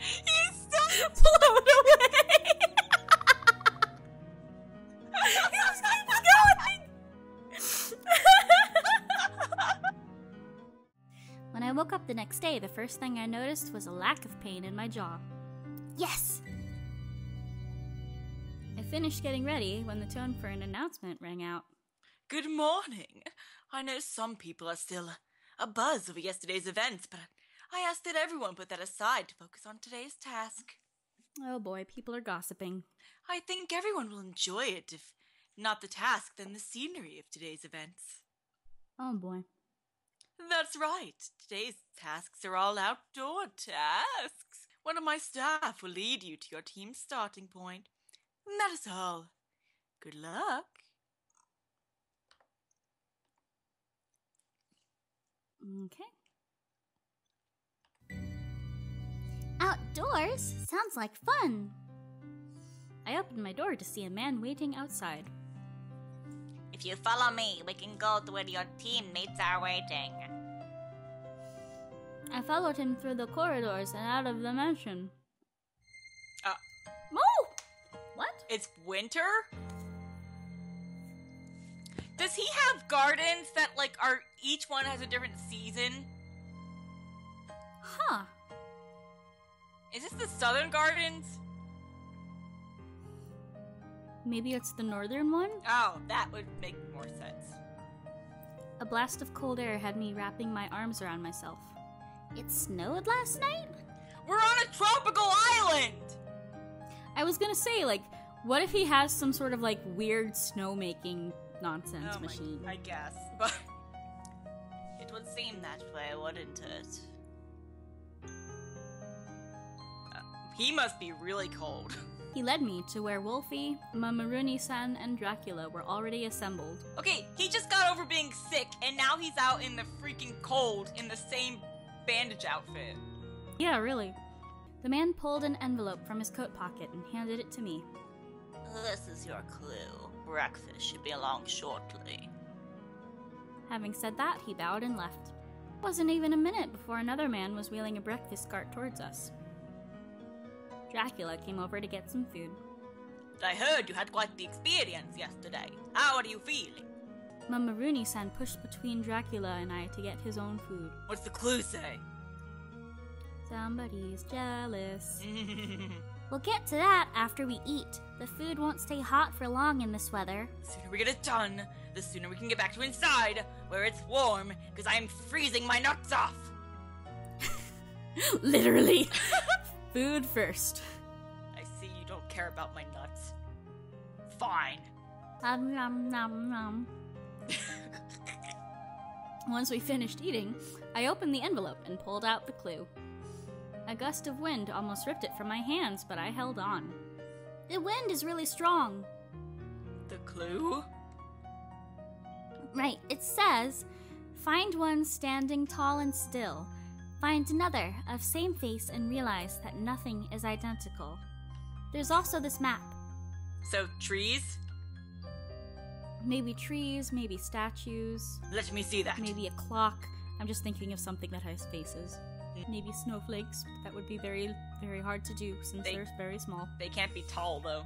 He's still blown away. He just keeps going. When I woke up the next day, the first thing I noticed was a lack of pain in my jaw. Yes! I finished getting ready when the tone for an announcement rang out. Good morning. I know some people are still abuzz over yesterday's events, but I asked that everyone put that aside to focus on today's task. Oh boy, people are gossiping. I think everyone will enjoy it, if not the task, then the scenery of today's events. Oh boy. That's right. Today's tasks are all outdoor tasks. One of my staff will lead you to your team's starting point. And that is all. Good luck. Okay. Outdoors? Sounds like fun. I opened my door to see a man waiting outside. If you follow me, we can go to where your teammates are waiting. I followed him through the corridors and out of the mansion. Oh! What? It's winter? Does he have gardens that, like, are each one has a different season? Huh. Is this the Southern Gardens? Maybe it's the northern one? Oh, that would make more sense. A blast of cold air had me wrapping my arms around myself. It snowed last night? We're on a tropical island! I was gonna say, like, what if he has some sort of, like, weird snow-making nonsense machine? I guess, but it would seem that way, wouldn't it? He must be really cold. He led me to where Wolfie, Mamaruni-san, and Dracula were already assembled. Okay, he just got over being sick, and now he's out in the freaking cold in the same bandage outfit. Yeah, really. The man pulled an envelope from his coat pocket and handed it to me. This is your clue. Breakfast should be along shortly. Having said that, he bowed and left. It wasn't even a minute before another man was wheeling a breakfast cart towards us. Dracula came over to get some food. I heard you had quite the experience yesterday. How are you feeling? Mamaruni-san pushed between Dracula and I to get his own food. What's the clue say? Somebody's jealous. We'll get to that after we eat. The food won't stay hot for long in this weather. The sooner we get it done, the sooner we can get back to inside, where it's warm, because I am freezing my nuts off. Literally. Food first. I see you don't care about my nuts. Fine. Nom nom nom. Once we finished eating, I opened the envelope and pulled out the clue. A gust of wind almost ripped it from my hands, but I held on. The wind is really strong. The clue? Right, it says, find one standing tall and still. Find another of same face and realize that nothing is identical. There's also this map. So, trees? Maybe trees, maybe statues. Let me see that. Maybe a clock. I'm just thinking of something that has faces. Maybe snowflakes. That would be very, very hard to do since they're very small. They can't be tall, though.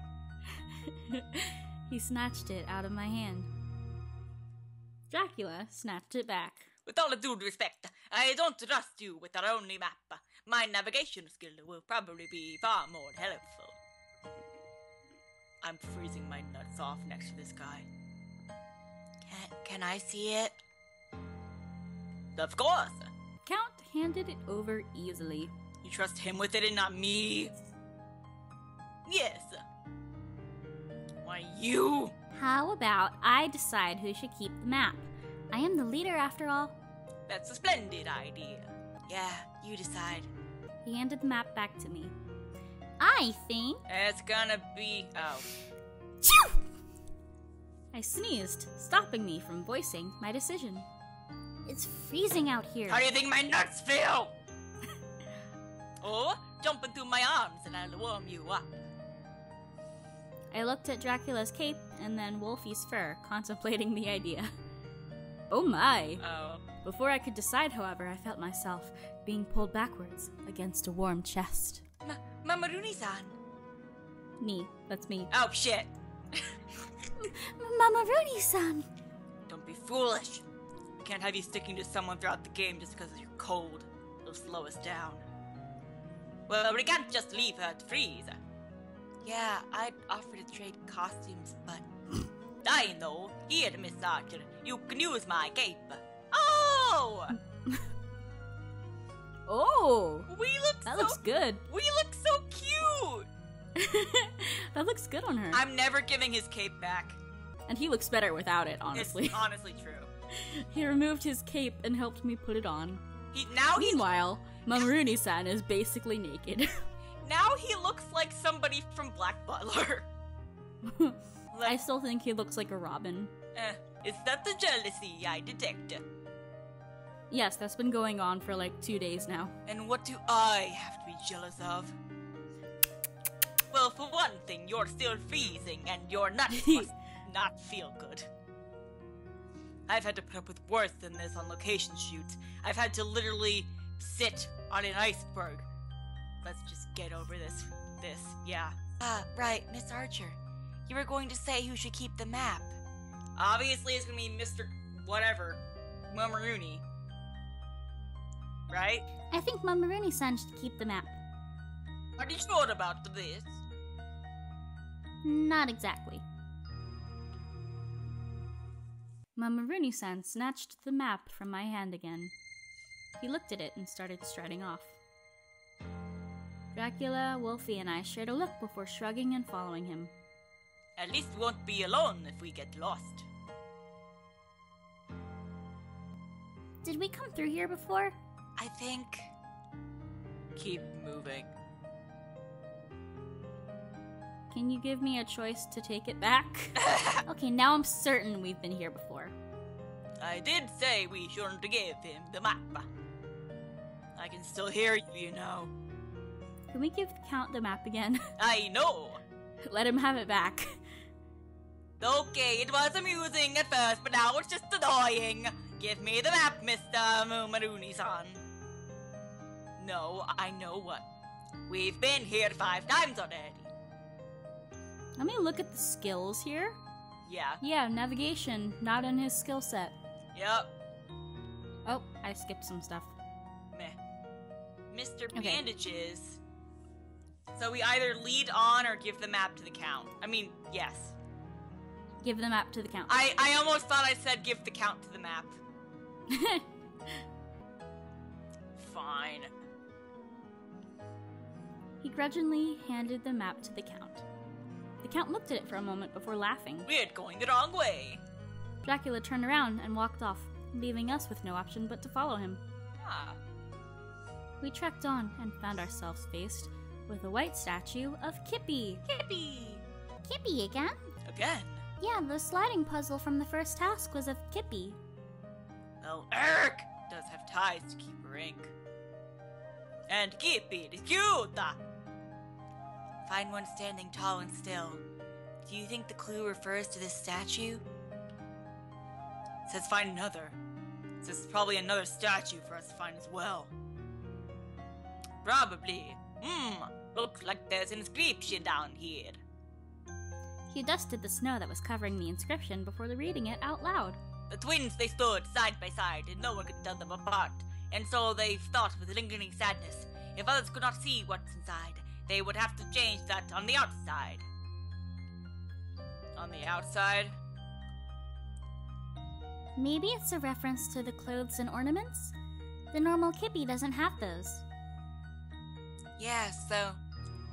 He snatched it out of my hand. Dracula snatched it back. With all due respect, I don't trust you with our only map. My navigation skill will probably be far more helpful. I'm freezing my nuts off next to this guy. Can I see it? Of course! Count handed it over easily. You trust him with it and not me? Yes. Why, you? How about I decide who should keep the map? I am the leader after all. That's a splendid idea. Yeah, you decide. He handed the map back to me. I think... It's gonna be... oh. Chew! I sneezed, stopping me from voicing my decision. It's freezing out here. How do you think my nuts feel? Or jump into my arms and I'll warm you up. I looked at Dracula's cape and then Wolfie's fur, contemplating the idea. Oh my! Oh. Before I could decide, however, I felt myself being pulled backwards against a warm chest. Mamaruni-san. Me. That's me. Oh, shit. Mamaruni-san! Don't be foolish. We can't have you sticking to someone throughout the game just because you're cold. It'll slow us down. Well, we can't just leave her to freeze. Yeah, I'd offer to trade costumes, but... I know. Here, Miss Archer. You can use my cape. Oh! Oh! That looks good. We look so cute! That looks good on her. I'm never giving his cape back. And he looks better without it, honestly. It's honestly true. He removed his cape and helped me put it on. Meanwhile, Mamaruni-san is basically naked. Now he looks like somebody from Black Butler. I still think he looks like a Robin. Is that the jealousy I detect? Yes, that's been going on for like 2 days now. And what do I have to be jealous of? Well, for one thing, you're still freezing and your nuts must not feel good. I've had to put up with worse than this on location shoots. I've had to literally sit on an iceberg. Let's just get over this, yeah. Right, Miss Archer. You were going to say who should keep the map. Obviously, it's gonna be Mr. Whatever, Mamaruni. Right? I think Mamaruni-san should keep the map. Are you sure about this? Not exactly. Mamaruni-san snatched the map from my hand again. He looked at it and started striding off. Dracula, Wolfie, and I shared a look before shrugging and following him. At least we won't be alone if we get lost. Did we come through here before? I think... Keep moving. Can you give me a choice to take it back? Okay, now I'm certain we've been here before. I did say we shouldn't give him the map. I can still hear you, you know. Can we give Count the map again? I know! Let him have it back. Okay, it was amusing at first, but now it's just annoying. Give me the map, Mr. Mamaruni-san. No, I know what. We've been here 5 times already. Let me look at the skills here. Yeah. Yeah, navigation, not in his skill set. Yep. Oh, I skipped some stuff. Meh. Mr. Okay. Bandages. So we either lead on or give the map to the Count. I mean, yes. Give the map to the Count. I almost thought I said give the Count to the map. Fine. He grudgingly handed the map to the Count. The Count looked at it for a moment before laughing. We're going the wrong way. Dracula turned around and walked off, leaving us with no option but to follow him. Ah. We trekked on and found ourselves faced with a white statue of Kippy. Kippy. Kippy again? Again? Yeah, the sliding puzzle from the first task was of Kippy. Well, Erk does have ties to keep her ink. And Kippy is cute! Find one standing tall and still. Do you think the clue refers to this statue? It says find another. So this is probably another statue for us to find as well. Probably. Looks like there's an inscription down here. He dusted the snow that was covering the inscription before reading it out loud. The twins, they stood side by side, and no one could tell them apart. And so they thought with lingering sadness, if others could not see what's inside, they would have to change that on the outside. On the outside? Maybe it's a reference to the clothes and ornaments? The normal Kippy doesn't have those. Yeah, so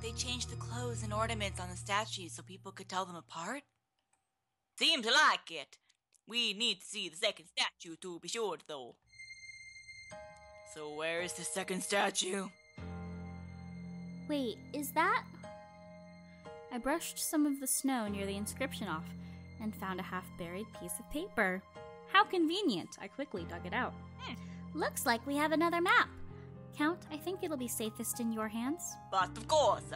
they changed the clothes and ornaments on the statues so people could tell them apart? Seems like it. We need to see the second statue to be sure, though. So where is the second statue? Wait, is that? I brushed some of the snow near the inscription off and found a half-buried piece of paper. How convenient! I quickly dug it out. Looks like we have another map. Count, I think it'll be safest in your hands. But of course.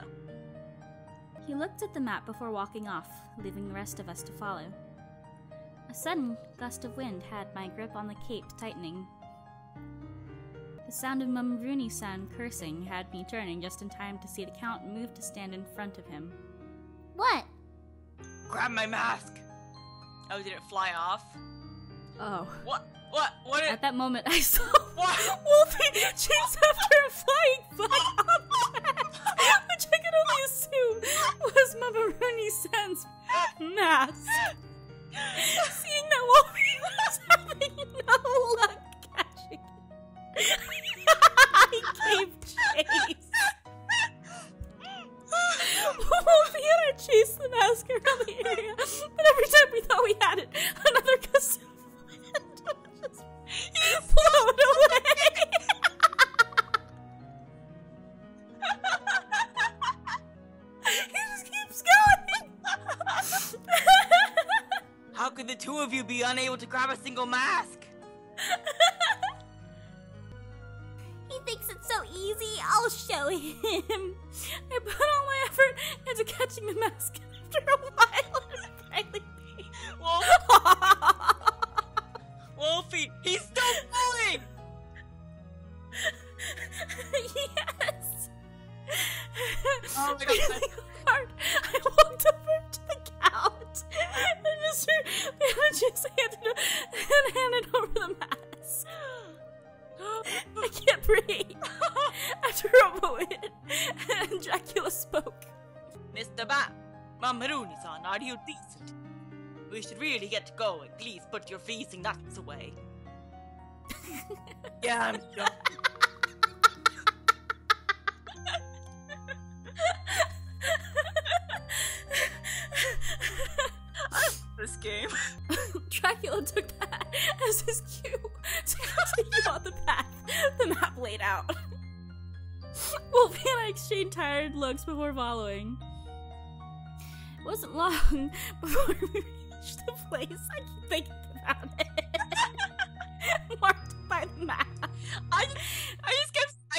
He looked at the map before walking off, leaving the rest of us to follow. A sudden gust of wind had my grip on the cape tightening. The sound of Mamaruni-san cursing had me turning just in time to see the Count move to stand in front of him. What? Grab my mask! Oh, did it fly off? Oh. What? At that moment, I saw What? Wolfie chase after a flying black object, which I could only assume was Mamaruni-san's mask. Seeing that Wolfie was having no luck catching it, I gave chase. Wolfie and I chased the mask around the area, but every time we thought we had it, another gust of wind would just float away. He just keeps going. How could the two of you be unable to grab a single mask? He thinks it's so easy. I'll show him. I put all my effort into catching the mask, and after a while, it finally paid. Wolfie, he's still falling! Yes. Oh my God. Really hard. I walked over to the Count, and Mr. Bandages handed over the mask. I can't breathe. After a moment, and Dracula spoke. Mr. Mamaruni-san, are you decent? We should really get going. Please put your freezing nuts away. Yeah, I'm joking. This game. Dracula took that as his cue to continue on the path the map laid out. Wolfie and I exchanged tired looks before following. It wasn't long before we reached the place I keep thinking about it. Marked by the map. I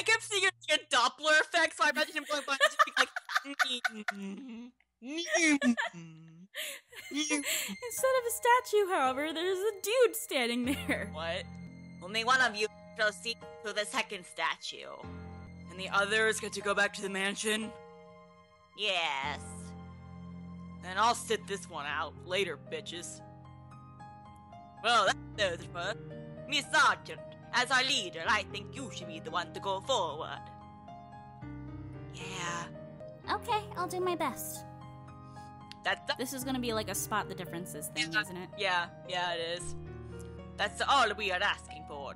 kept seeing a Doppler effect, so I imagined him going by and just being like. Instead of a statue, however, there's a dude standing there. What? Only one of you proceed to the second statue. And the others get to go back to the mansion? Yes. Then I'll sit this one out. Later, bitches. Well, that does it for Miss Sergeant. As our leader, I think you should be the one to go forward. Yeah. Okay, I'll do my best. That's This is gonna be like a spot the differences thing, isn't it? yeah, it is. That's all we are asking for.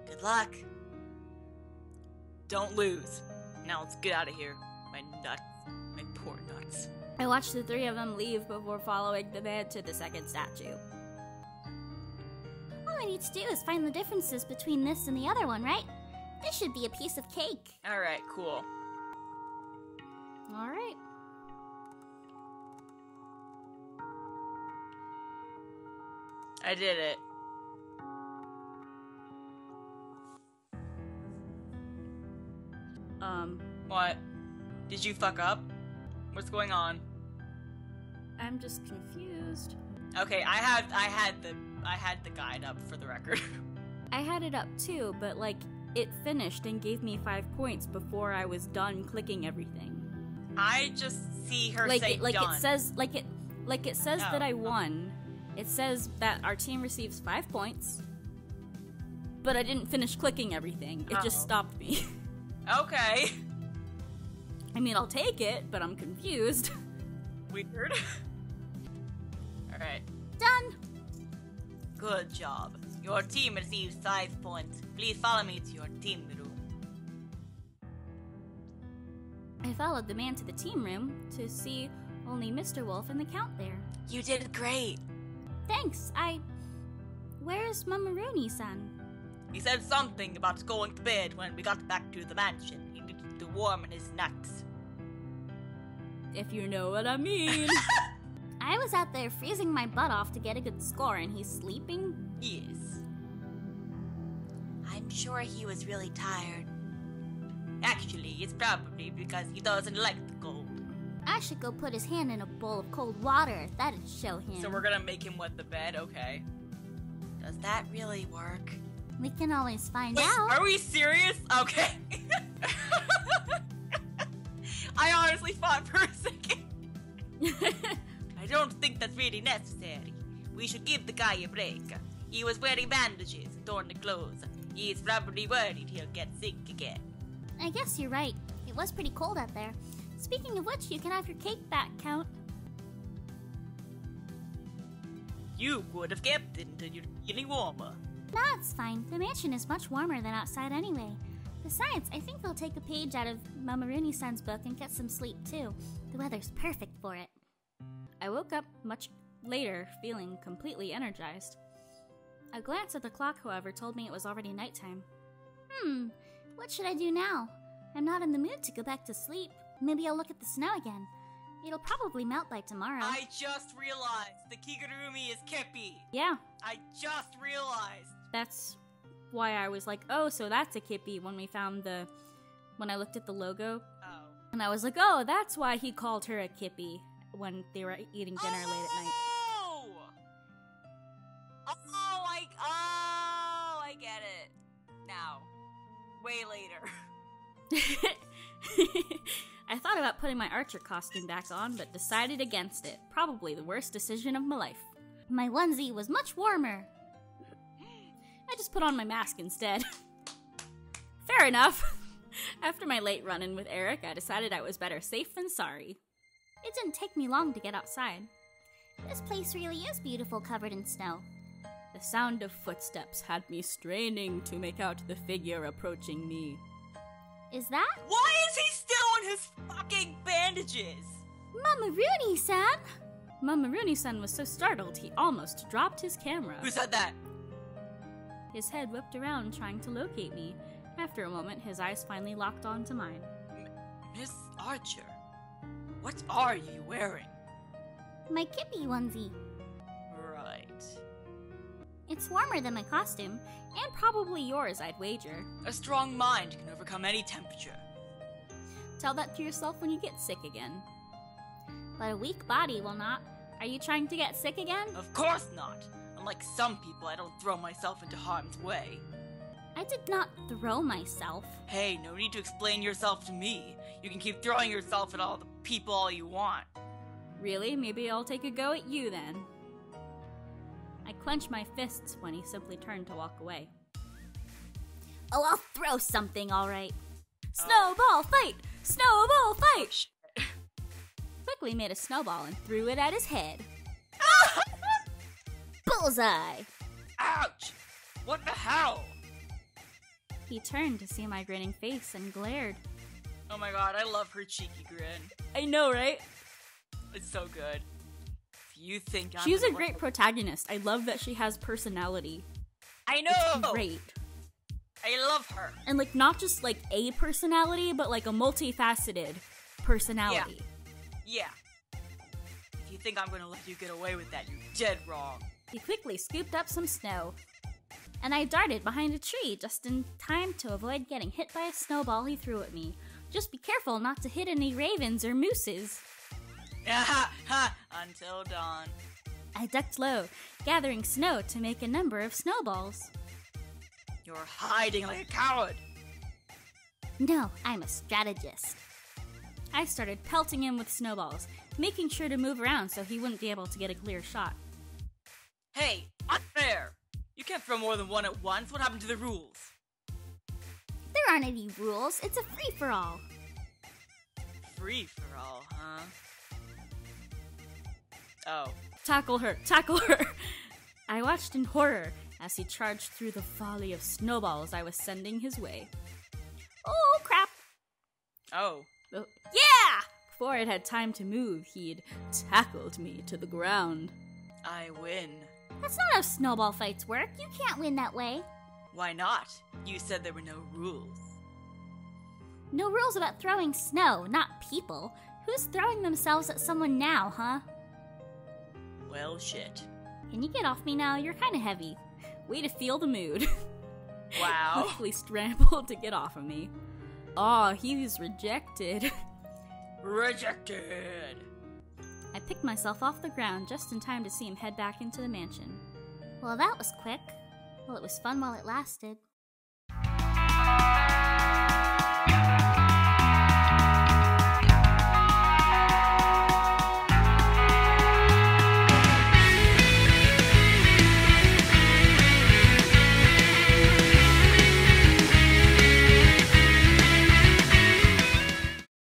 Good luck. Don't lose. Now let's get out of here. My nuts. My poor nuts. I watched the three of them leave before following the man to the second statue. All I need to do is find the differences between this and the other one, right? This should be a piece of cake. Alright, cool. Alright. I did it. What? Did you fuck up? What's going on? I'm just confused. Okay, I had the guide up for the record. I had it up too, but like, it finished and gave me 5 points before I was done clicking everything. I just see her Like say it, like done. it says, like it says Oh, that I won. It says that our team receives 5 points, but I didn't finish clicking everything. It just stopped me. Okay. I mean, I'll take it, but I'm confused. Weird. Alright. Done. Good job. Your team receives 5 points. Please follow me to your team room. I followed the man to the team room to see only Mr. Wolf and the Count there. You did great. Thanks, Where's Mamaruni-san? He said something about going to bed when we got back to the mansion. He needed to warm his nuts. If you know what I mean. I was out there freezing my butt off to get a good score, and he's sleeping? Yes. I'm sure he was really tired. Actually, it's probably because he doesn't like the cold. I should go put his hand in a bowl of cold water. That'd show him. So we're gonna make him wet the bed? Okay. Does that really work? We can always find Wait, out. are we serious? Okay. I honestly thought for a second. I don't think that's really necessary. We should give the guy a break. He was wearing bandages and torn the clothes. He's probably worried he'll get sick again. I guess you're right. It was pretty cold out there. Speaking of which, you can have your cake back, Count. You would have kept it until you're feeling warmer. No, it's fine. The mansion is much warmer than outside anyway. Besides, I think I'll take a page out of Mamaruni-san's book and get some sleep too. The weather's perfect for it. I woke up much later, feeling completely energized. A glance at the clock, however, told me it was already nighttime. What should I do now? I'm not in the mood to go back to sleep. Maybe I'll look at the snow again. It'll probably melt by tomorrow. I just realized the Kigurumi is Kippy. Yeah, I just realized. that's why I was like, oh, so that's a Kippy when I looked at the logo. Oh. And I was like, oh, that's why he called her a Kippy when they were eating dinner late at night. I get it. Now. Way later. I thought about putting my archer costume back on, but decided against it. Probably the worst decision of my life. My onesie was much warmer. I just put on my mask instead. Fair enough. After my late run-in with Eric, I decided I was better safe than sorry. It didn't take me long to get outside. This place really is beautiful, covered in snow. The sound of footsteps had me straining to make out the figure approaching me. Is that Why is he still on his fucking bandages? Mamaruni-san? Mamaruni-san was so startled he almost dropped his camera. Who said that? His head whipped around trying to locate me. After a moment, his eyes finally locked onto mine. Miss Archer, what are you wearing? My Kippy onesie. Right. It's warmer than my costume. And probably yours, I'd wager. A strong mind can overcome any temperature. Tell that to yourself when you get sick again. But a weak body will not. Are you trying to get sick again? Of course not. Unlike some people, I don't throw myself into harm's way. I did not throw myself. Hey, no need to explain yourself to me. You can keep throwing yourself at all the people all you want. Really? Maybe I'll take a go at you then. I clenched my fists when he simply turned to walk away. Oh, I'll throw something, all right. Snowball fight! Snowball fight! Shit. Quickly made a snowball and threw it at his head. Bullseye! Ouch! What the hell? He turned to see my grinning face and glared. Oh my god, I love her cheeky grin. I know, right? It's so good. If you think I'm She's a gonna great protagonist. I love that she has personality. I know! It's great. I love her. And like not just like a personality, but like a multifaceted personality. Yeah. If you think I'm gonna let you get away with that, you're dead wrong. He quickly scooped up some snow, and I darted behind a tree just in time to avoid getting hit by a snowball he threw at me. Just be careful not to hit any ravens or mooses. Until dawn. I ducked low, gathering snow to make a number of snowballs. You're hiding like a coward. No, I'm a strategist. I started pelting him with snowballs, making sure to move around so he wouldn't be able to get a clear shot. Hey, unfair! You can't throw more than one at once. What happened to the rules? There aren't any rules. It's a free-for-all. Free for all, huh? Oh. Tackle her! Tackle her! I watched in horror as he charged through the volley of snowballs I was sending his way. Oh, crap! Oh. Oh, yeah! Before it had time to move, he'd tackled me to the ground. I win. That's not how snowball fights work. You can't win that way. Why not? You said there were no rules. No rules about throwing snow, not people. Who's throwing themselves at someone now, huh? Well, shit. Can you get off me now? You're kind of heavy. Way to feel the mood. Wow. Quickly scrambled to get off of me. Aw, he was rejected. Rejected. I picked myself off the ground just in time to see him head back into the mansion. Well, that was quick. Well, it was fun while it lasted.